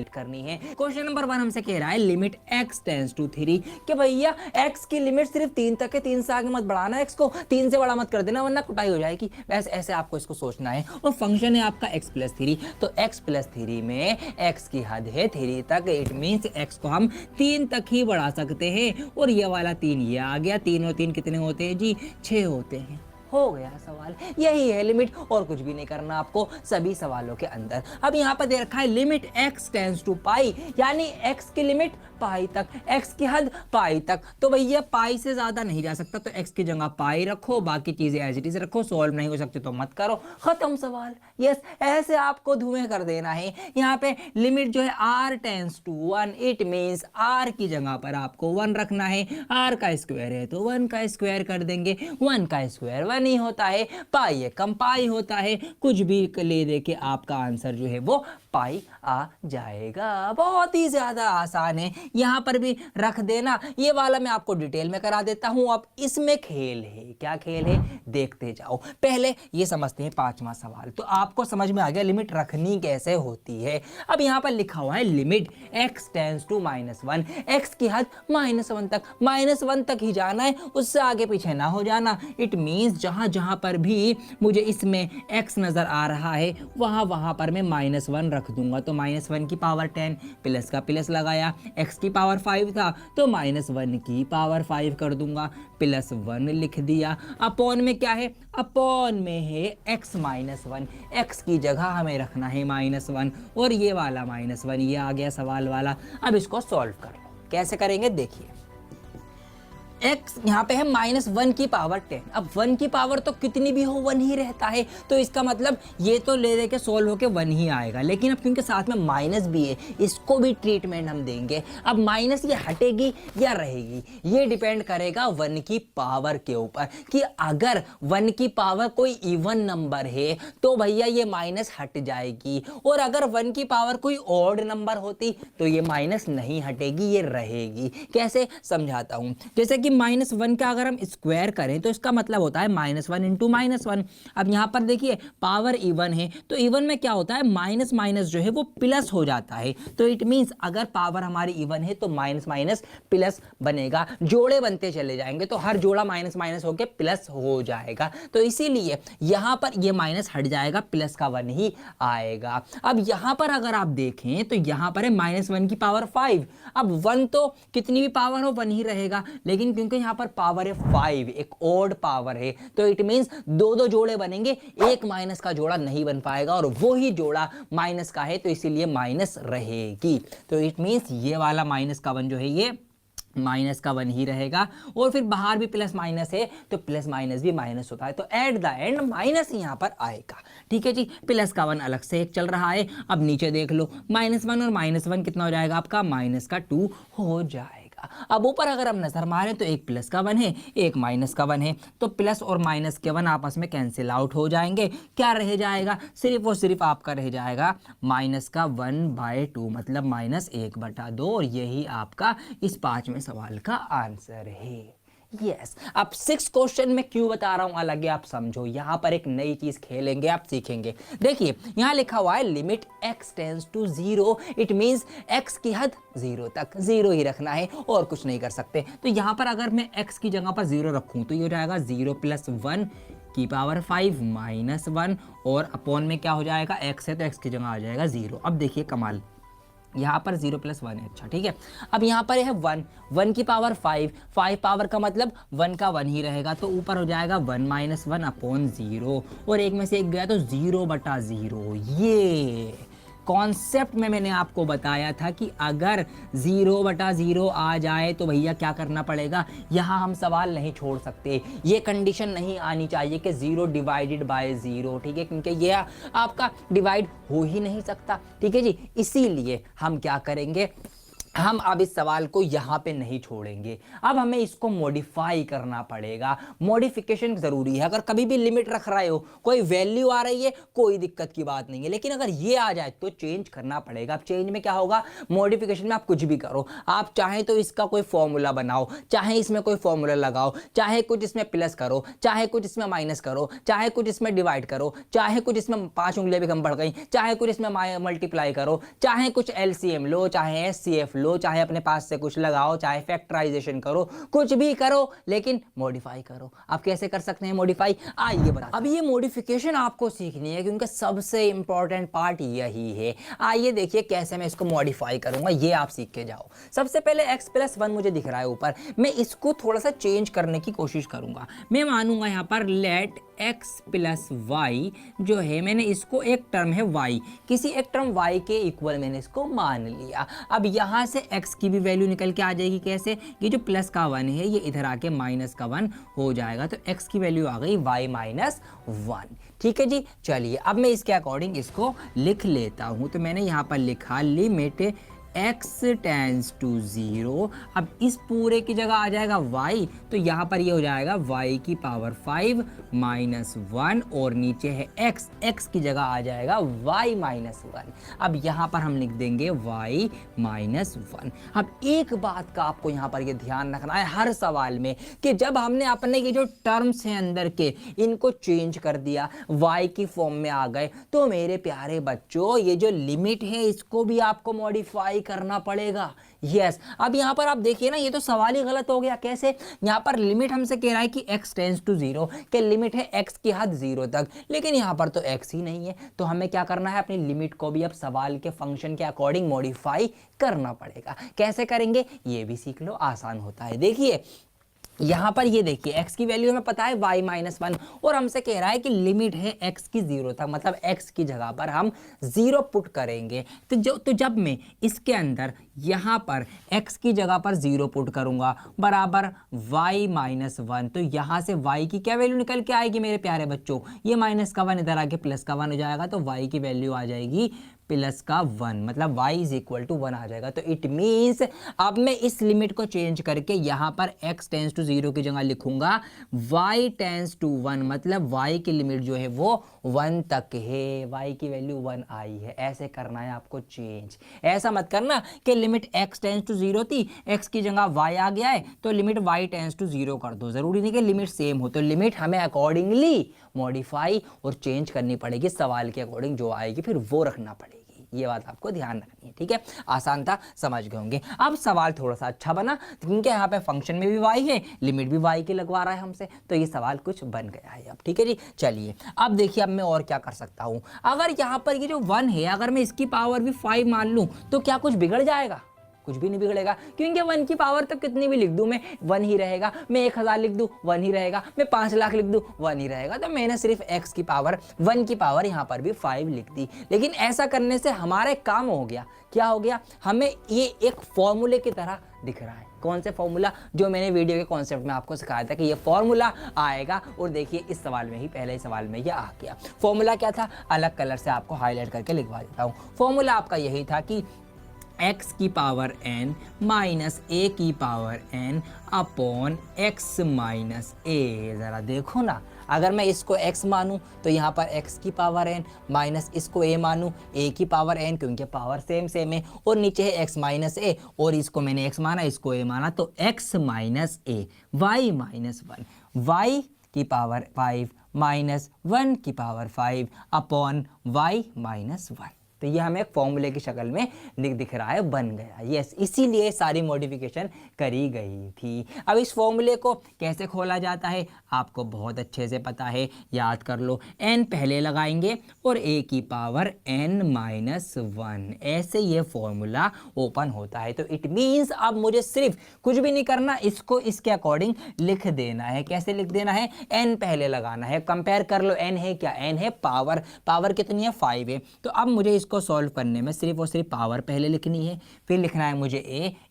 करनी है। Question number 1 हमसे कह रहा है लिमिट x टेंड्स टू 3 कि भैया x की लिमिट सिर्फ 3 तक है, 3 से आगे मत बढ़ाना, x को 3 से बड़ा मत कर देना वरना कुटाई हो जाएगी। वैसे ऐसे आपको इसको सोचना है। और फंक्शन है आपका x+3, तो x+3 में x की हद है 3 तक, इट मींस x को हम 3 तक ही बढ़ा सकते हैं। और ये वाला 3 ये आ गया, 3 और 3 कितने होते हैं जी, 6 होते हैं। हो गया सवाल, यही है लिमिट, और कुछ भी नहीं करना आपको सभी सवालों के अंदर। अब यहाँ पर दे रखा है लिमिट x टेंड्स टू पाई, यानी x की लिमिट पाई तक, x की हद पाई तक। तो भैया पाई से ज्यादा नहीं जा सकता, तो x की जगह पाई रखो, बाकी चीजें एज इट इज रखो। सॉल्व नहीं हो सकते तो मत करो, खत्म सवाल। यस, ऐसे आपको धुएं कर देना है। यहाँ पे लिमिट जो है r tends to 1, it means r की जगह पर आपको 1 रखना है। r का स्क्वायर है तो 1 का स्क्वायर कर देंगे, 1 का स्क्वायर 1 ही होता है, पाई है कम पाई होता है, कुछ भी ले दे के आपका आंसर जो है वो पाई आ जाएगा। बहुत ही ज्यादा आसान है, यहां पर भी रख देना। ये वाला मैं आपको डिटेल में करा देता हूं। अब इसमें खेल है, क्या खेल है देखते जाओ। पहले ये समझते हैं 5वां सवाल, तो आपको समझ में आ गया लिमिट रखनी कैसे होती है। अब यहां पर लिखा हुआ है limit x tends to -1, x की हद -1 तक, -1 तक ही जाना है, उससे आगे पीछे ना हो जाना। इट मींस जहां जहां पर भी मुझे इसमें x नजर आ रहा है वहां वहां पर मैं -1 रख दूंगा। तो -1 की पावर 10, प्लस का प्लस लगाया, x की पावर 5 था तो -1 की पावर 5 कर दूंगा, +1 लिख दिया। अपॉन में क्या है, अपॉन में है x -1, x की जगह हमें रखना है -1, और ये वाला -1 ये आ गया सवाल वाला। अब इसको सॉल्व कर लो, कैसे करेंगे देखिए। x यहाँ पे है -1 की पावर 10, अब 1 की पावर तो कितनी भी हो 1 ही रहता है, तो इसका मतलब ये तो ले दे के सोल्व होके 1 ही आएगा। लेकिन अब क्योंकि साथ में माइनस भी है, इसको भी ट्रीटमेंट हम देंगे। अब माइनस ये हटेगी या रहेगी, ये डिपेंड करेगा 1 की पावर के ऊपर, कि अगर 1 की पावर कोई इवन नंबर है तो भैया ये माइनस हट जाएगी, और अगर 1 की पावर कोई ऑड नंबर होती तो ये माइनस नहीं हटेगी, ये रहेगी। कैसे समझाता हूँ, जैसे कि -1 का अगर हम स्क्वायर करें तो इसका मतलब होता है -1 इंटू -1। अब यहाँ पर देखिए पावर इवन है, तो इवन में क्या होता है, माइनस माइनस जो है वो प्लस हो जाता है। तो इट मींस अगर पावर हमारी इवन है तो माइनस माइनस प्लस बनेगा, जोड़े बनते चले जाएंगे, तो हर जोड़ा माइनस माइनस होके प्लस हो जाएगा। तो इसीलिए यहाँ पर ये माइनस हट जाएगा, प्लस का 1 ही आएगा। अब यहाँ पर अगर आप देखें तो यहाँ पर है -1 की पावर 5। अब 1 तो कितनी भी पावर हो 1 ही रहेगा, लेकिन क्योंकि यहाँ पर पावर है 5, एक ऑड पावर है, तो इट मींस दो जोड़े बनेंगे, एक माइनस का जोड़ा नहीं बन पाएगा, और वो ही जोड़ा माइनस का है तो इसीलिए माइनस रहेगी। तो इट मींस ये वाला -1 जो है ये -1 ही रहेगा, और फिर बाहर भी प्लस माइनस है तो प्लस माइनस भी माइनस होता है, तो एट द एंड माइनस यहाँ पर आएगा। ठीक है जी, +1 अलग से एक चल रहा है। अब नीचे देख लो, -1 और -1 कितना हो जाएगा आपका, -2 हो जाएगा। अब ऊपर अगर हम नजर मारें तो एक +1 है, एक -1 है, तो प्लस और माइनस के 1 आपस में कैंसिल आउट हो जाएंगे। क्या रह जाएगा, सिर्फ और सिर्फ आपका रह जाएगा -1/2, मतलब -1/2, और यही आपका इस 5वें सवाल का आंसर है। यस, अब 6 क्वेश्चन में क्यों बता रहा हूं अलग है, आप समझो। यहां पर एक नई चीज खेलेंगे, आप सीखेंगे। देखिए यहां लिखा हुआ है limit x tends to 0, it means x की हद 0 तक, 0 ही रखना है और कुछ नहीं कर सकते। तो यहां पर अगर मैं x की जगह पर 0 रखूं तो ये हो जाएगा 0 + 1 की पावर 5 -1, और अपॉन में क्या हो जाएगा, x है तो x की जगह आ जाएगा 0। अब देखिए कमाल, यहाँ पर 0 + 1 है, अच्छा ठीक है। अब यहाँ पर है 1 की पावर 5 पावर का मतलब 1 का 1 ही रहेगा, तो ऊपर हो जाएगा 1 - 1/0, और एक में से एक गया तो 0/0। ये कॉन्सेप्ट में मैंने आपको बताया था कि अगर 0/0 आ जाए तो भैया क्या करना पड़ेगा, यहाँ हम सवाल नहीं छोड़ सकते, ये कंडीशन नहीं आनी चाहिए कि 0 डिवाइडेड बाय 0, ठीक है, क्योंकि ये आपका डिवाइड हो ही नहीं सकता। ठीक है जी, इसीलिए हम क्या करेंगे, हम अब इस सवाल को यहाँ पे नहीं छोड़ेंगे, अब हमें इसको मॉडिफाई करना पड़ेगा। मॉडिफिकेशन ज़रूरी है। अगर कभी भी लिमिट रख रहे हो, कोई वैल्यू आ रही है, कोई दिक्कत की बात नहीं है, लेकिन अगर ये आ जाए तो चेंज करना पड़ेगा। अब चेंज में क्या होगा, मॉडिफिकेशन में आप कुछ भी करो, आप चाहे तो इसका कोई फॉर्मूला बनाओ, चाहे इसमें कोई फॉर्मूला लगाओ, चाहे कुछ इसमें प्लस करो, चाहे कुछ इसमें माइनस करो, चाहे कुछ इसमें डिवाइड करो, चाहे कुछ इसमें 5 उंगलियां भी कम बढ़ गई, चाहे कुछ इसमें मल्टीप्लाई करो, चाहे कुछ एलसीएम लो, चाहे एचसीएफ लो, चाहे अपने पास से कुछ लगाओ, चाहे फैक्टराइजेशन करो, कुछ भी करो, लेकिन मॉडिफाई करो। आप कैसे कर सकते हैं मॉडिफाई, आइए बता। अब ये मॉडिफिकेशन आपको सीखनी है क्योंकि सबसे इंपॉर्टेंट पार्ट यही है। आइए देखिए कैसे मैं इसको मॉडिफाई करूंगा, ये आप सीख के जाओ। सबसे पहले x+1 मुझे दिख रहा है ऊपर, मैं इसको थोड़ा सा चेंज करने की कोशिश करूंगा। मैं मानूंगा यहाँ पर लेट x+y जो है, मैंने इसको एक टर्म है y, किसी एक टर्म y के इक्वल मैंने इसको मान लिया। अब यहाँ से x की भी वैल्यू निकल के आ जाएगी। कैसे, ये जो प्लस का 1 है ये इधर आके माइनस का 1 हो जाएगा, तो x की वैल्यू आ गई y-1। ठीक है जी, चलिए अब मैं इसके अकॉर्डिंग इसको लिख लेता हूँ। तो मैंने यहाँ पर लिखा लिमिट x टेंड्स टू 0। अब इस पूरे की जगह आ जाएगा y, तो यहाँ पर ये हो जाएगा y की पावर 5 -1 और नीचे है x की जगह आ जाएगा y-1। अब यहाँ पर हम लिख देंगे y-1। अब एक बात का आपको यहाँ पर ये ध्यान रखना है हर सवाल में कि जब हमने अपने ये जो टर्म्स हैं अंदर के, इनको चेंज कर दिया, y की फॉर्म में आ गए, तो मेरे प्यारे बच्चों ये जो लिमिट है इसको भी आपको मॉडिफाई करना पड़ेगा। यस, अब यहाँ पर आप देखिए ना, ये तो सवाल ही गलत हो गया। कैसे, यहाँ पर लिमिट हमसे कह रहा है कि x टेंड्स टू 0, कि लिमिट है x की हद 0 तक, लेकिन यहाँ पर तो x ही नहीं है। तो हमें क्या करना है, अपनी लिमिट को भी अब सवाल के फंक्शन के अकॉर्डिंग मॉडिफाई करना पड़ेगा। कैसे करेंगे ये भी सीख लो, आसान होता है। देखिए यहाँ पर ये देखिए x की वैल्यू हमें पता है y-1 और हमसे कह रहा है कि लिमिट है x की 0 तक, मतलब x की जगह पर हम 0 पुट करेंगे। तो जब मैं इसके अंदर यहाँ पर x की जगह पर 0 पुट करूँगा बराबर y-1, तो यहाँ से y की क्या वैल्यू निकल के आएगी मेरे प्यारे बच्चों, ये माइनस का 1 इधर आके प्लस का 1 हो जाएगा, तो y की वैल्यू आ जाएगी प्लस का 1, मतलब y = 1 आ जाएगा। तो इट मीन्स अब मैं इस लिमिट को चेंज करके यहाँ पर x टेंड्स टू 0 की जगह लिखूंगा y टेंड्स टू 1, मतलब y की लिमिट जो है वो 1 तक है, y की वैल्यू 1 आई है। ऐसे करना है आपको चेंज। ऐसा मत करना कि लिमिट x टेंड्स टू 0 थी, x की जगह y आ गया है तो लिमिट y टेंड्स टू 0 कर दो। जरूरी नहीं कि लिमिट सेम हो, तो लिमिट हमें अकॉर्डिंगली मॉडिफाई और चेंज करनी पड़ेगी, सवाल के अकॉर्डिंग जो आएगी फिर वो रखना पड़ेगी। ये बात आपको ध्यान रखनी है, ठीक है। आसान था, समझ गए होंगे। अब सवाल थोड़ा सा अच्छा बना क्योंकि यहाँ पे फंक्शन में भी y है, लिमिट भी y की लगवा रहा है हमसे, तो ये सवाल कुछ बन गया है अब। ठीक है जी, चलिए अब देखिए अब मैं और क्या कर सकता हूँ। अगर यहाँ पर ये जो 1 है, अगर मैं इसकी पावर भी 5 मान लूँ तो क्या कुछ बिगड़ जाएगा? कुछ भी नहीं बिगड़ेगा, क्योंकि 1 की पावर तो कितनी भी लिख दूं मैं 1 ही रहेगा, मैं 1000 लिख दूं 1 ही रहेगा, मैं 5 लाख लिख दूं 1 ही रहेगा। तो मैंने सिर्फ x की पावर 1 की पावर यहाँ पर भी 5 लिख दी। लेकिन ऐसा करने से हमारा एक काम हो गया। क्या हो गया? हमें ये एक फॉर्मूले की तरह दिख रहा है। कौन से फॉर्मूला? जो मैंने वीडियो के कॉन्सेप्ट में आपको सिखाया था कि ये फॉर्मूला आएगा, और देखिए इस सवाल में ही, पहले ही सवाल में ये आ गया। फॉर्मूला क्या था? अलग कलर से आपको हाईलाइट करके लिखवा देता हूँ। फॉर्मूला आपका यही था कि x की पावर n माइनस a की power n upon x minus a। ज़रा देखो ना, अगर मैं इसको x मानूं तो यहाँ पर x की पावर n, माइनस इसको a मानूं a की पावर n, क्योंकि पावर सेम है, और नीचे है x माइनस a, और इसको मैंने x माना, इसको a माना, तो x minus a y-1, y की पावर 5 माइनस 1 की पावर 5 अपॉन y-1। तो ये हमें एक फॉर्मूले की शक्ल में दिख रहा है, बन गया। यस, इसीलिए सारी मॉडिफिकेशन करी गई थी। अब इस फॉर्मूले को कैसे खोला जाता है आपको बहुत अच्छे से पता है, याद कर लो। n पहले लगाएंगे और a की पावर n-1, ऐसे ये फॉर्मूला ओपन होता है। तो इट मीन्स अब मुझे सिर्फ कुछ भी नहीं करना, इसको इसके अकॉर्डिंग लिख देना है। कैसे लिख देना है? n पहले लगाना है। कंपेयर कर लो, n है क्या? n है पावर कितनी है? 5 है। तो अब मुझे इसको सॉल्व करने में सिर्फ और सिर्फ पावर पहले लिखनी है, फिर लिखना है मुझे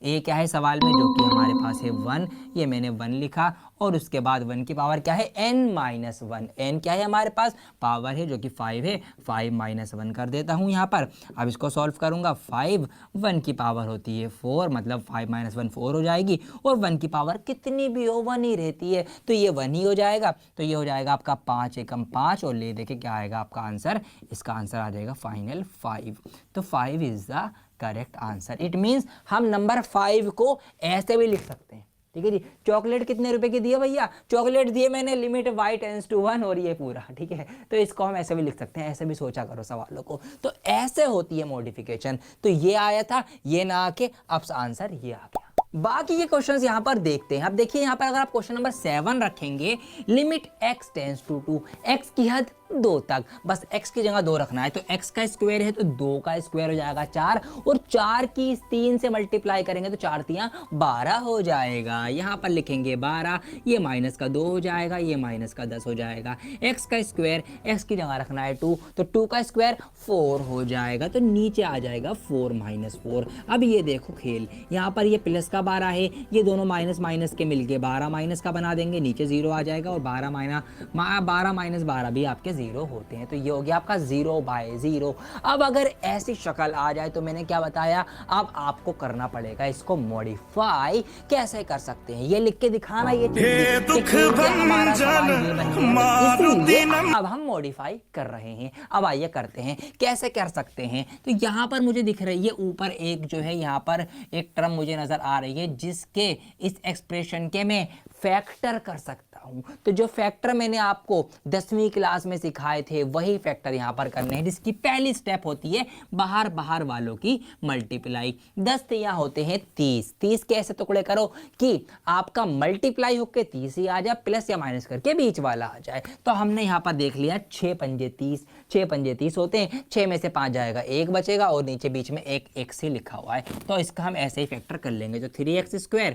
a क्या है सवाल में, जो कि हमारे पास है 1, ये मैंने 1 लिखा, और उसके बाद 1 की पावर क्या है n-1। n क्या है हमारे पास, पावर है जो कि 5 है, 5 - 1 कर देता हूँ यहाँ पर। अब इसको सॉल्व करूँगा, 5 1 की पावर होती है 4, मतलब 5 - 1 4 हो जाएगी, और 1 की पावर कितनी भी हो 1 ही रहती है, तो ये 1 ही हो जाएगा। तो ये हो जाएगा आपका 5 एकम 5, और ले देखे क्या आएगा आपका आंसर, इसका आंसर आ जाएगा फाइनल 5। तो 5 is the correct answer. It means हम नंबर 5 को ऐसे भी लिख सकते हैं, ठीक है जी। चॉकलेट कितने रुपए की दी है भैया, चॉकलेट दिए मैंने लिमिट y टेंड्स टू 1, और ये पूरा, ठीक है। तो इसको हम ऐसे भी लिख सकते हैं, ऐसे भी सोचा करो सवालों को। तो ऐसे होती है मॉडिफिकेशन। तो ये आया था, ये ना आके अब आंसर ये आ गया। बाकी के क्वेश्चंस यहाँ पर देखते हैं। अब देखिए यहाँ पर अगर आप क्वेश्चन नंबर 7 रखेंगे, limit x tends to 2, x की हद 2 तक, बस x की जगह 2 रखना है। तो x का स्क्वायर है तो 2 का स्क्वायर हो जाएगा 4, और 4 की 3 से मल्टीप्लाई करेंगे तो 4 3 12 हो जाएगा। यहाँ पर लिखेंगे 12, ये माइनस का 2 हो जाएगा, ये माइनस का 10 हो जाएगा। x का स्क्वायर, x की जगह रखना है 2, तो 2 का स्क्वायर 4 हो जाएगा, तो नीचे आ जाएगा 4 - 4। अब ये देखो खेल, यहाँ पर ये प्लस का 12 है, ये दोनों माइनस माइनस के मिलके 12 माइनस का बना देंगे, नीचे 0 आ जाएगा, और 12 - 12 भी आपके 0 होते हैं। तो ये हो गया आपका 0/0। अब अगर ऐसी शक्ल आ जाए तो मैंने क्या बताया, अब आपको करना पड़ेगा इसको मॉडिफाई। कैसे कर सकते हैं ये लिख के दिखाना, ये हमारा सवाल ये बन गया, इसीलिए अब हम मॉडिफाई कर रहे हैं। अब आइए करते हैं कैसे कर सकते हैं। तो यहाँ पर मुझे दिख रही है ऊपर एक जो है यहाँ पर एक टर्म मुझे नजर आ रही है, जिसके इस एक्सप्रेशन के मैं फैक्टर कर सकता हूं। तो जो फैक्टर मैंने आपको 10वीं क्लास में सिखाए थे वही फैक्टर यहां पर करने हैं, जिसकी पहली स्टेप होती है बाहर बाहर वालों की मल्टीप्लाई। 10 तिया होते हैं 30, 30 के ऐसे टुकड़े करो कि आपका मल्टीप्लाई होकर 30 ही आ जाए, प्लस या माइनस करके बीच वाला आ जाए। तो हमने यहां पर देख लिया 6 पंजे 30, 6 पंजे 30 होते हैं, 6 में से 5 जाएगा, 1 बचेगा, और नीचे बीच में एक x ही लिखा हुआ है। तो इसका हम ऐसे ही फैक्टर कर लेंगे। तो 3x²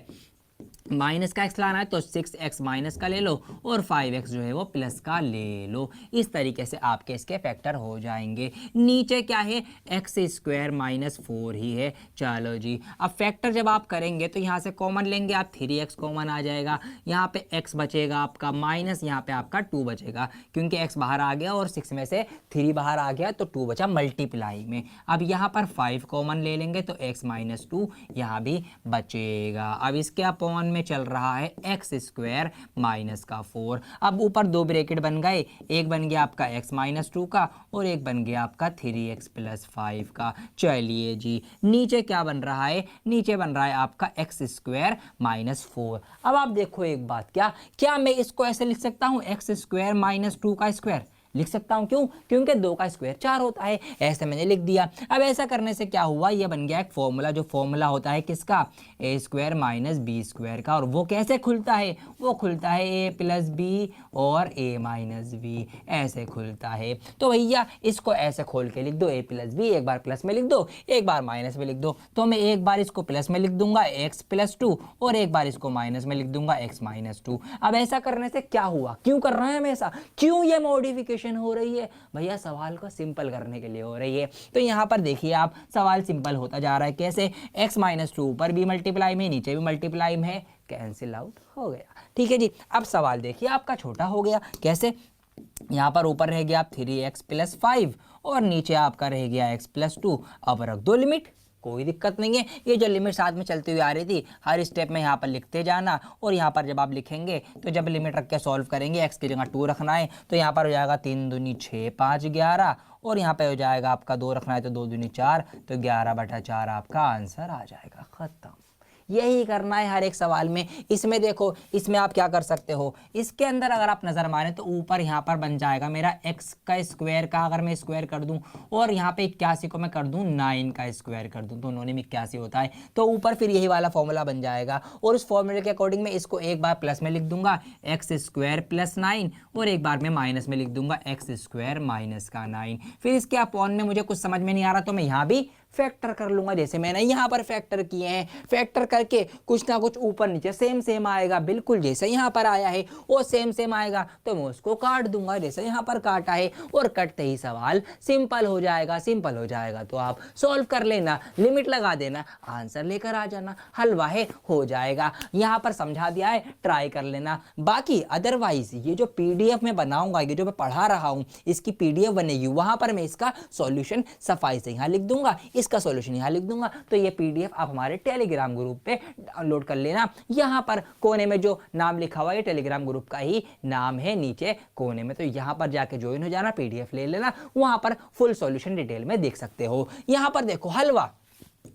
माइनस का x लाना है तो 6x माइनस का ले लो, और 5x जो है वो प्लस का ले लो। इस तरीके से आपके इसके फैक्टर हो जाएंगे। नीचे क्या है, x² - 4 ही है। चलो जी, अब फैक्टर जब आप करेंगे तो यहाँ से कॉमन लेंगे आप, 3x कॉमन आ जाएगा, यहाँ पे x बचेगा आपका माइनस, यहाँ पे आपका 2 बचेगा, क्योंकि x बाहर आ गया और 6 में से 3 बाहर आ गया, तो 2 बचा मल्टीप्लाई में। अब यहाँ पर 5 कॉमन ले लेंगे तो x - 2 यहाँ भी बचेगा। अब इसके अपॉन में चल रहा है x² माइनस का 4। अब ऊपर 2 ब्रैकेट बन गए, एक बन गया आपका x - 2 का, और एक बन गया आपका 3x + 5 का। चलिए जी, नीचे क्या बन रहा है, नीचे बन रहा है आपका x² - 4। अब आप देखो एक बात, क्या मैं इसको ऐसे लिख सकता हूं, x² - 2 का स्क्वायर लिख सकता हूं। क्यों, क्योंकि 2 का स्क्वायर 4 होता है, ऐसे मैंने लिख दिया। अब ऐसा करने से क्या हुआ, ये बन गया एक फॉर्मूला, जो फॉर्मूला होता है किसका, a² - b² का। और वो कैसे खुलता है, वो खुलता है a + b और a - b, ऐसे खुलता है। तो भैया इसको ऐसे खोल के लिख दो, a + b, एक बार प्लस में लिख दो, एक बार माइनस में लिख दो। तो मैं एक बार इसको प्लस में लिख दूंगा x + 2, और एक बार इसको माइनस में लिख दूंगा x - 2। अब ऐसा करने से क्या हुआ, क्यों कर रहे हैं हमेशा, क्यों ये मॉडिफिकेशन हो रही है, भैया सवाल को सिंपल करने के लिए हो रही है। तो यहाँ पर देखिए आप, सवाल सिंपल होता जा रहा है। कैसे, x - 2 ऊपर भी मल्टीप्लाई में, नीचे भी मल्टीप्लाई में है, कैंसिल आउट हो गया। ठीक है जी, अब सवाल देखिए आपका छोटा हो गया। कैसे, यहाँ पर ऊपर रह गया 3x + 5, और नीचे आपका रह गया x + 2। अब रख दो लिमिट, कोई दिक्कत नहीं है। ये जो लिमिट साथ में चलती हुई आ रही थी, हर स्टेप में यहाँ पर लिखते जाना, और यहाँ पर जब आप लिखेंगे तो जब लिमिट रख के सॉल्व करेंगे, x की जगह 2 रखना है, तो यहाँ पर हो जाएगा 3 दूनी 6, 5 11, और यहाँ पे हो जाएगा आपका 2 रखना है तो 2 दूनी 4, तो 11/4 आपका आंसर आ जाएगा। खत्म। यही करना है हर एक सवाल में। इसमें देखो, इसमें आप क्या कर सकते हो, इसके अंदर अगर आप नजर मारें तो ऊपर यहाँ पर बन जाएगा मेरा x का स्क्वायर का, अगर मैं स्क्वायर कर दूं, और यहाँ पे 81 को मैं कर दूं 9 का स्क्वायर कर दूं, तो उन्होंने में 81 होता है, तो ऊपर फिर यही वाला फॉर्मूला बन जाएगा। और उस फॉर्मूले के अकॉर्डिंग मैं इसको एक बार प्लस में लिख दूंगा x² + 9, और एक बार मैं माइनस में लिख दूंगा x² - 9। फिर इसके अपॉन में मुझे कुछ समझ में नहीं आ रहा तो मैं यहाँ भी फैक्टर कर लूंगा, जैसे मैंने यहाँ पर फैक्टर किए हैं। फैक्टर करके कुछ ना कुछ ऊपर नीचे सेम सेम आएगा, बिल्कुल जैसे यहाँ पर आया है वो सेम सेम आएगा, तो मैं उसको काट दूंगा जैसे यहाँ पर काटा है, और कटते ही सवाल सिंपल हो जाएगा। सिंपल हो जाएगा तो आप सॉल्व कर लेना, लिमिट लगा देना, आंसर लेकर आ जाना, हलवा है हो जाएगा। यहाँ पर समझा दिया है, ट्राई कर लेना। बाकी अदरवाइज ये जो पीडीएफ में बनाऊंगा, ये जो मैं पढ़ा रहा हूँ इसकी पीडीएफ बनेगी, वहां पर मैं इसका सॉल्यूशन सफाई से यहाँ लिख दूंगा, इसका सॉल्यूशन यहाँ लिख दूंगा। तो ये पीडीएफ आप हमारे टेलीग्राम ग्रुप पे डाउनलोड कर लेना। यहाँ पर कोने में जो नाम लिखा हुआ है टेलीग्राम ग्रुप का ही नाम है, नीचे कोने में, तो यहाँ पर जाके ज्वाइन हो जाना, पीडीएफ ले लेना, वहां पर फुल सॉल्यूशन डिटेल में देख सकते हो। यहाँ पर देखो हलवा,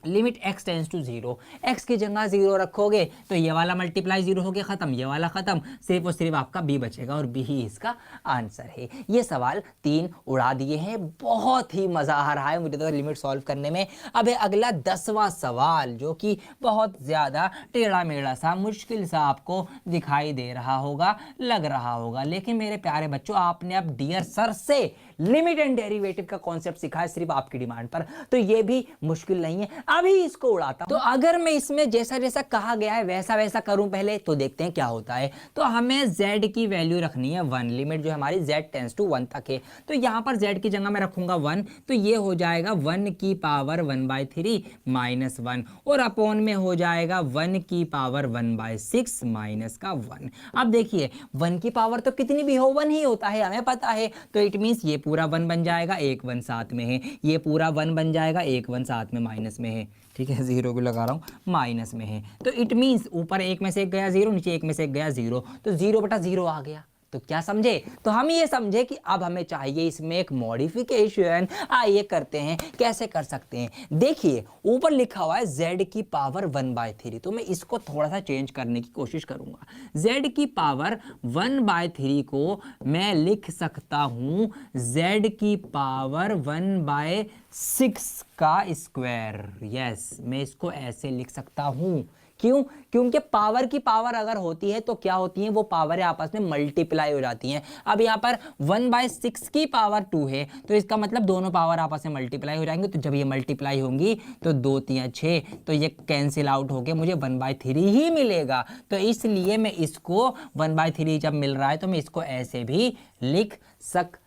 limit x tends to 0, x की जगह 0 रखोगे तो ये वाला मल्टीप्लाई 0 हो गया, खत्म, ये वाला खत्म, सिर्फ और सिर्फ आपका b बचेगा, और b ही इसका आंसर है। ये सवाल 3 उड़ा दिए हैं, बहुत ही मजा आ रहा है मुझे तो लिमिट सॉल्व करने में। अब है अगला 10वां सवाल, जो कि बहुत ज्यादा टेढ़ा मेढ़ा सा, मुश्किल सा आपको दिखाई दे रहा होगा, लग रहा होगा, लेकिन मेरे प्यारे बच्चों आपने अब डियर सर से लिमिट एंड डेरिवेटिव का कॉन्सेप्ट सीखा है सिर्फ आपकी डिमांड पर, तो ये भी मुश्किल नहीं है। अभी इसको उड़ाता हूं, तो अगर मैं इसमें जैसा जैसा कहा गया है वैसा वैसा करूं पहले, तो देखते हैं क्या होता है। तो हमें z की वैल्यू रखनी है 1, लिमिट जो हमारी z टेंस टू 1 तक है, तो यहां पर z की जगह मैं रखूंगा 1, तो ये हो जाएगा 1 की पावर 1/3 माइनस 1, और अपॉन में हो जाएगा 1 की पावर 1/6 माइनस का 1। अब देखिए 1 की पावर तो कितनी भी हो 1 ही होता है, हमें पता है, तो इट मीन्स ये पूरा 1 बन जाएगा, एक 1 साथ में है, ये पूरा 1 बन जाएगा, एक 1 साथ में माइनस में है, ठीक है, 0 को लगा रहा हूँ, माइनस में है, तो इट मीन्स ऊपर एक में से एक गया 0, नीचे एक में से एक गया 0, तो 0/0 आ गया। तो क्या समझे, तो हम ये समझे कि अब हमें चाहिए इसमें एक मॉडिफिकेशन। आइए करते हैं, कैसे कर सकते हैं। देखिए ऊपर लिखा हुआ है z की पावर 1/3, तो मैं इसको थोड़ा सा चेंज करने की कोशिश करूंगा। z की पावर 1/3 को मैं लिख सकता हूं z की पावर 1/6 का स्क्वायर। यस, मैं इसको ऐसे लिख सकता हूं, क्यों? क्योंकि पावर की पावर अगर होती है तो क्या होती है, वो पावर आपस में मल्टीप्लाई हो जाती हैं। अब यहाँ पर 1/6 की पावर 2 है, तो इसका मतलब दोनों पावर आपस में मल्टीप्लाई हो जाएंगे, तो जब ये मल्टीप्लाई होंगी तो 2 3 6, तो ये कैंसिल आउट होके मुझे 1/3 ही मिलेगा। तो इसलिए मैं इसको 1/3 जब मिल रहा है तो मैं इसको ऐसे भी लिख सकता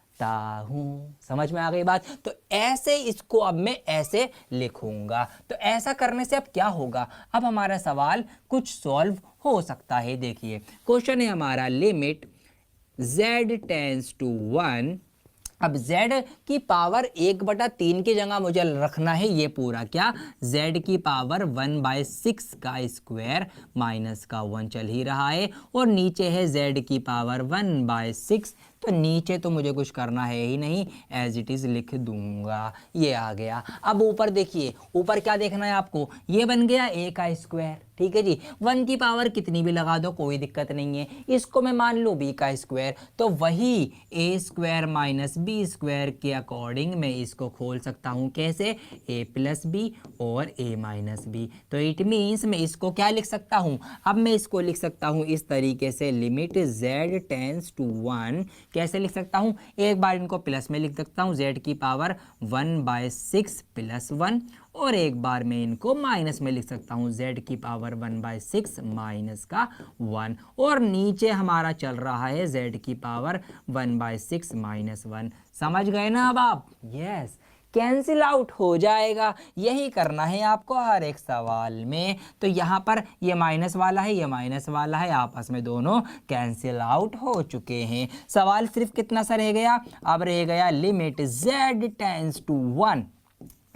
हूं। समझ में आ गई बात? तो ऐसे इसको अब मैं ऐसे लिखूंगा। तो ऐसा करने से अब क्या होगा, अब हमारा सवाल कुछ सॉल्व हो सकता है। देखिए क्वेश्चन है हमारा लिमिट z टेंस टू 1। अब z की पावर 1/3 की जगह मुझे रखना है ये पूरा क्या, z की पावर 1/6 का स्क्वायर माइनस का 1 चल ही रहा है, और नीचे है z की पावर 1/6, तो नीचे तो मुझे कुछ करना है ही नहीं, एज इट इज लिख दूंगा। ये आ गया। अब ऊपर देखिए, ऊपर क्या देखना है आपको, ये बन गया a का स्क्वायर, ठीक है जी, 1 की पावर कितनी भी लगा दो कोई दिक्कत नहीं है। इसको मैं मान लूँ b का स्क्वायर, तो वही a square minus b square के अकॉर्डिंग मैं इसको खोल सकता हूँ, कैसे, a प्लस b और a माइनस b। तो इट मीन्स मैं इसको क्या लिख सकता हूँ, अब मैं इसको लिख सकता हूँ इस तरीके से, लिमिट z टेंस टू 1। कैसे लिख सकता हूँ, एक बार इनको प्लस में लिख सकता हूँ, z की पावर 1/6 प्लस 1, और एक बार मैं इनको माइनस में लिख सकता हूँ, z की पावर 1/6 माइनस का 1, और नीचे हमारा चल रहा है z की पावर 1/6 माइनस 1। समझ गए ना अब आप? यस, कैंसिल आउट हो जाएगा। यही करना है आपको हर एक सवाल में। तो यहाँ पर ये माइनस वाला है, ये माइनस वाला है, आपस में दोनों कैंसिल आउट हो चुके हैं। सवाल सिर्फ कितना सा रह गया, अब रह गया limit z tends to 1,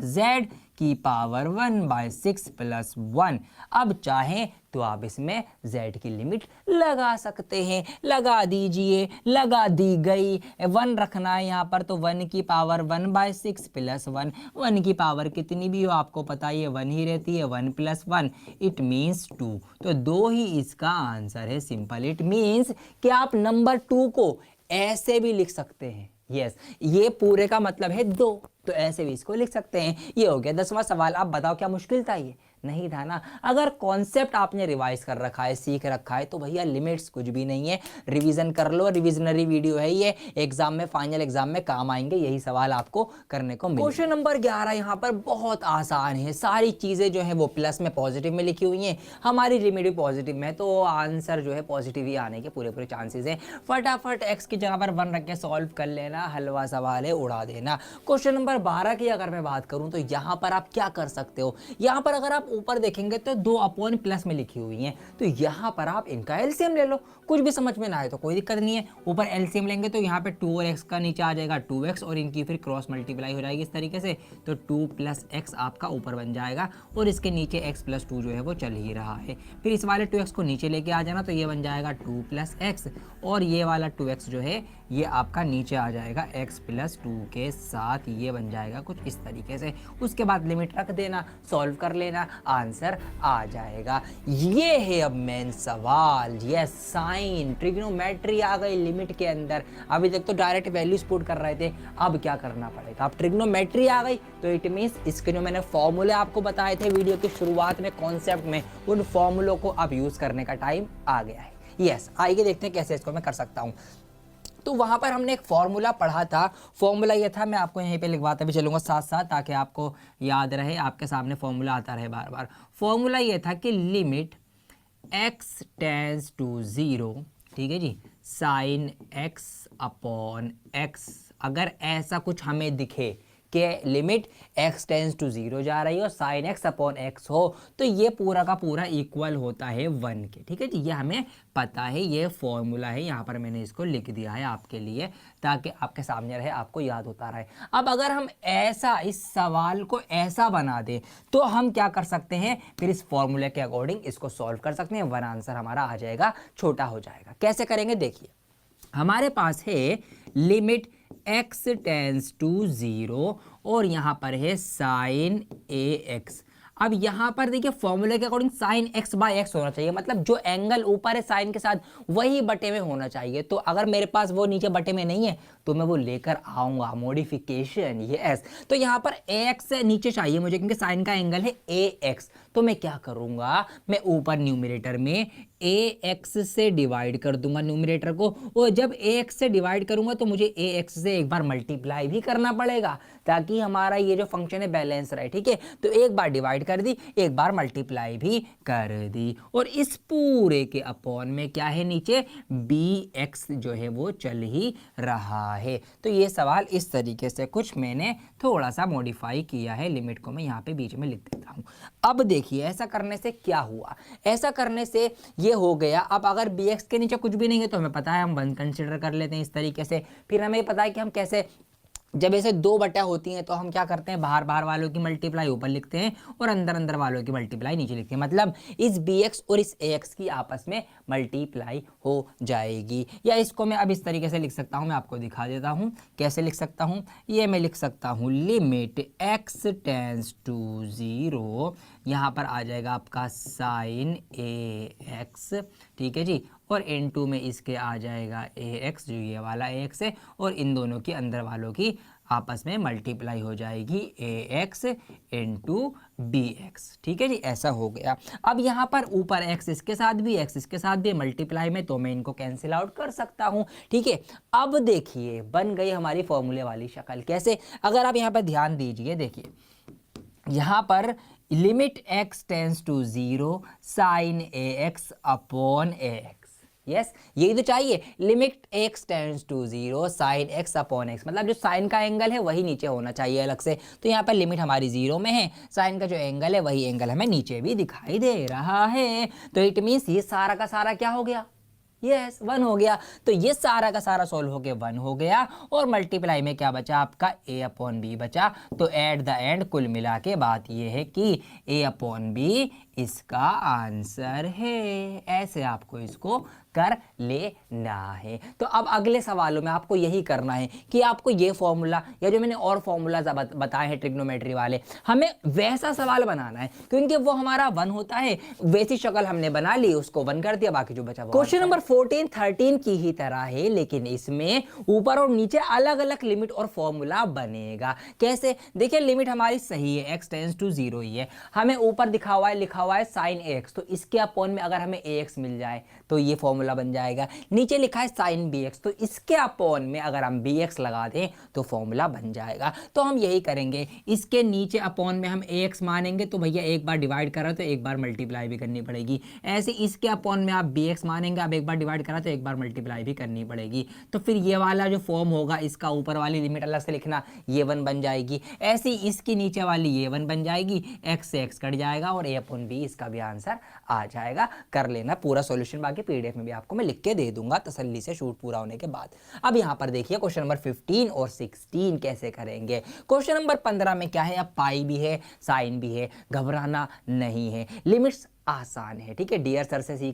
z की पावर 1/6 प्लस 1। अब चाहें तो आप इसमें z की लिमिट लगा सकते हैं, लगा दीजिए, लगा दी गई। 1 रखना है यहाँ पर, तो 1 की पावर 1/6 प्लस 1, 1 की पावर कितनी भी हो आपको पता है 1 ही रहती है, 1 + 1 इट मीन्स 2, तो 2 ही इसका आंसर है। सिंपल, इट मीन्स कि आप नंबर 2 को ऐसे भी लिख सकते हैं। यस, ये पूरे का मतलब है 2, तो ऐसे भी इसको लिख सकते हैं। ये हो गया 10वां सवाल। आप बताओ क्या मुश्किल था ये? नहीं था ना। अगर कॉन्सेप्ट आपने रिवाइज कर रखा है, सीख रखा है, तो भैया लिमिट्स कुछ भी नहीं है, रिवीजन कर लो, रिविजनरी वीडियो है ये, एग्जाम में, फाइनल एग्जाम में काम आएंगे, यही सवाल आपको करने को मिलेगा। क्वेश्चन नंबर 11 यहाँ पर बहुत आसान है, सारी चीजें जो है वो प्लस में पॉजिटिव में लिखी हुई हैं, हमारी लिमिट भी पॉजिटिव में, तो आंसर जो है पॉजिटिव ही आने के पूरे पूरे चांसेस हैं। फटाफट एक्स की जगह पर 1 रख के सॉल्व कर लेना, हलवा सवाल है, उड़ा देना। क्वेश्चन नंबर 12 की अगर मैं बात करूं तो यहाँ पर आप क्या कर सकते हो, यहाँ पर अगर आप ऊपर देखेंगे तो 2 अपॉन प्लस में लिखी हुई हैं, तो यहाँ पर आप इनका एलसीएम ले लो, कुछ भी समझ में ना आए तो कोई दिक्कत नहीं है। ऊपर एलसीएम लेंगे तो यहाँ पे 2 और x का नीचे आ जाएगा 2x, और इनकी फिर क्रॉस मल्टीप्लाई हो जाएगी इस तरीके से, तो 2 + x आपका ऊपर बन जाएगा, और इसके नीचे x + 2 जो है वो चल ही रहा है। फिर इस वाले 2x को नीचे लेके आ जाना, तो ये बन जाएगा 2 + x, और ये वाला 2x जो है ये आपका नीचे आ जाएगा x + 2 के साथ, ये बन जाएगा कुछ इस तरीके से। उसके बाद लिमिट रख देना, सॉल्व कर लेना, आंसर आ जाएगा। ये है अब मेन सवाल, ये साइन ट्रिग्नोमेट्री आ गई लिमिट के अंदर। अभी तक तो डायरेक्ट वैल्यूज पुट कर रहे थे, अब क्या करना पड़ेगा, अब ट्रिग्नोमेट्री आ गई, तो इट मींस इसके जो मैंने फॉर्मूले आपको बताए थे वीडियो की शुरुआत में कॉन्सेप्ट में, उन फॉर्मूलों को अब यूज करने का टाइम आ गया है। यस, आइए देखते हैं कैसे इसको मैं कर सकता हूँ। तो वहाँ पर हमने एक फॉर्मूला पढ़ा था, फॉर्मूला ये था, मैं आपको यहीं पे लिखवाता भी चलूँगा साथ साथ, ताकि आपको याद रहे, आपके सामने फॉर्मूला आता रहे बार बार। फॉर्मूला ये था कि लिमिट x टेंड्स टू 0, ठीक है जी, साइन x अपॉन x, अगर ऐसा कुछ हमें दिखे कि लिमिट x टेंड्स टू 0 जा रही है और साइन x अपॉन x हो, तो ये पूरा का पूरा इक्वल होता है 1 के, ठीक है जी, ये हमें पता है, ये फॉर्मूला है, यहाँ पर मैंने इसको लिख दिया है आपके लिए ताकि आपके सामने रहे, आपको याद होता रहे। अब अगर हम ऐसा इस सवाल को ऐसा बना दें तो हम क्या कर सकते हैं, फिर इस फॉर्मूले के अकॉर्डिंग इसको सॉल्व कर सकते हैं, 1 आंसर हमारा आ जाएगा, छोटा हो जाएगा। कैसे करेंगे देखिए, हमारे पास है लिमिट x टेंड्स टू 0 और यहाँ पर है साइन ax। अब यहाँ पर देखिए फॉर्मूले के अकॉर्डिंग साइन x/x होना चाहिए, मतलब जो एंगल ऊपर है साइन के साथ वही बटे में होना चाहिए। तो अगर मेरे पास वो नीचे बटे में नहीं है तो मैं वो लेकर आऊंगा, मॉडिफिकेशन, यस। तो यहाँ पर ax से नीचे चाहिए मुझे, क्योंकि साइन का एंगल है ax। तो मैं क्या करूंगा, मैं ऊपर न्यूमरेटर में ax से डिवाइड कर दूंगा न्यूमरेटर को, और जब ax से डिवाइड करूंगा तो मुझे ax से एक बार मल्टीप्लाई भी करना पड़ेगा, ताकि हमारा ये जो फंक्शन है बैलेंस रहे, ठीक है। तो एक बार डिवाइड कर दी, एक बार मल्टीप्लाई भी कर दी, और इस पूरे के अपॉन में क्या है नीचे bx जो है वो चल ही रहा है। तो ये सवाल इस तरीके से कुछ मैंने थोड़ा सा मॉडिफाई किया है, लिमिट को मैं यहाँ पे बीच में लिख देता हूँ। अब देखिए ऐसा करने से क्या हुआ, ऐसा करने से ये हो गया। अब अगर bx के नीचे कुछ भी नहीं है तो हमें पता है हम 1 कंसिडर कर लेते हैं इस तरीके से। फिर हमें पता है कि हम कैसे, जब ऐसे 2 बटा होती हैं तो हम क्या करते हैं, बाहर बाहर वालों की मल्टीप्लाई ऊपर लिखते हैं और अंदर अंदर वालों की मल्टीप्लाई नीचे लिखते हैं, मतलब इस bx और इस ax की आपस में मल्टीप्लाई हो जाएगी। या इसको मैं अब इस तरीके से लिख सकता हूं, मैं आपको दिखा देता हूं कैसे लिख सकता हूं। ये मैं लिख सकता हूं लिमिट x टेंड्स टू 0, यहाँ पर आ जाएगा आपका साइन ax, ठीक है जी, और n2 में इसके आ जाएगा ax, जो ये वाला ax है, और इन दोनों की अंदर वालों की आपस में मल्टीप्लाई हो जाएगी ax into bx, ठीक है जी, ऐसा हो गया। अब यहाँ पर ऊपर x इसके साथ भी x इसके साथ भी मल्टीप्लाई में, तो मैं इनको कैंसिल आउट कर सकता हूँ, ठीक है। अब देखिए बन गई हमारी फॉर्मूले वाली शक्ल। कैसे, अगर आप यहाँ पर ध्यान दीजिए, देखिए यहाँ पर limit x tends to 0 sine ax upon ax, yes यही तो चाहिए, limit x tends to 0 sine x upon x, मतलब जो साइन का एंगल है वही नीचे होना चाहिए अलग से। तो यहाँ पर लिमिट हमारी 0 में है, साइन का जो एंगल है वही एंगल हमें नीचे भी दिखाई दे रहा है। तो इट मीन्स ये सारा का सारा क्या हो गया, यस 1 हो गया। तो ये सारा का सारा सॉल्व हो गया 1 हो गया, और मल्टीप्लाई में क्या बचा आपका a अपॉन b बचा। तो एट द एंड कुल मिला के बात ये है कि a अपॉन b इसका आंसर है। ऐसे आपको इसको कर लेना है। तो अब अगले सवालों में आपको यही करना है कि आपको ये फॉर्मूला या जो मैंने और फॉर्मूला बताए हैं ट्रिग्नोमेट्री वाले, हमें वैसा सवाल बनाना है क्योंकि वो हमारा 1 होता है, वैसी शक्ल हमने बना ली, उसको 1 कर दिया, बाकी जो बचा। क्वेश्चन नंबर 14 13 की ही तरह है, लेकिन इसमें ऊपर और नीचे अलग अलग लिमिट और फॉर्मूला बनेगा। कैसे? देखिए लिमिट हमारी सही है, x टेंड्स टू 0 ही है, हमें ऊपर लिखा हुआ है साइन x, तो इसके अपॉन में अगर हमें ax मिल जाए तो ये फॉर्मूला बन जाएगा। नीचे लिखा है साइन bx, तो इसके अपॉन में अगर हम bx लगा दें तो फॉर्मूला बन जाएगा। तो हम यही करेंगे, इसके नीचे अपॉन में हम ax मानेंगे तो भैया एक बार डिवाइड करा तो एक बार मल्टीप्लाई भी करनी पड़ेगी। ऐसे इसके अपॉन में आप bx मानेंगे, अब एक बार डिवाइड करा तो एक बार मल्टीप्लाई भी करनी पड़ेगी। तो फिर ये वाला जो फॉर्म होगा, इसका ऊपर वाली लिमिट अलग से लिखना, ये 1 बन जाएगी। ऐसे इसकी नीचे वाली ये 1 बन जाएगी, x से x कट जाएगा और a अपॉन b इसका भी आंसर आ जाएगा। कर लेना पूरा सॉल्यूशन, बाकी पीडीएफ में भी आपको मैं लिख के दे दूंगा तसल्ली से शूट पूरा होने के बाद। अब यहाँ पर देखिए क्वेश्चन नंबर 15 और 16 कैसे करेंगे। क्वेश्चन नंबर 15 में क्या है, अब पाई भी है साइन भी है, घबराना नहीं है, लिमिट्स आसान है। ठीक है, डियर सर से सीख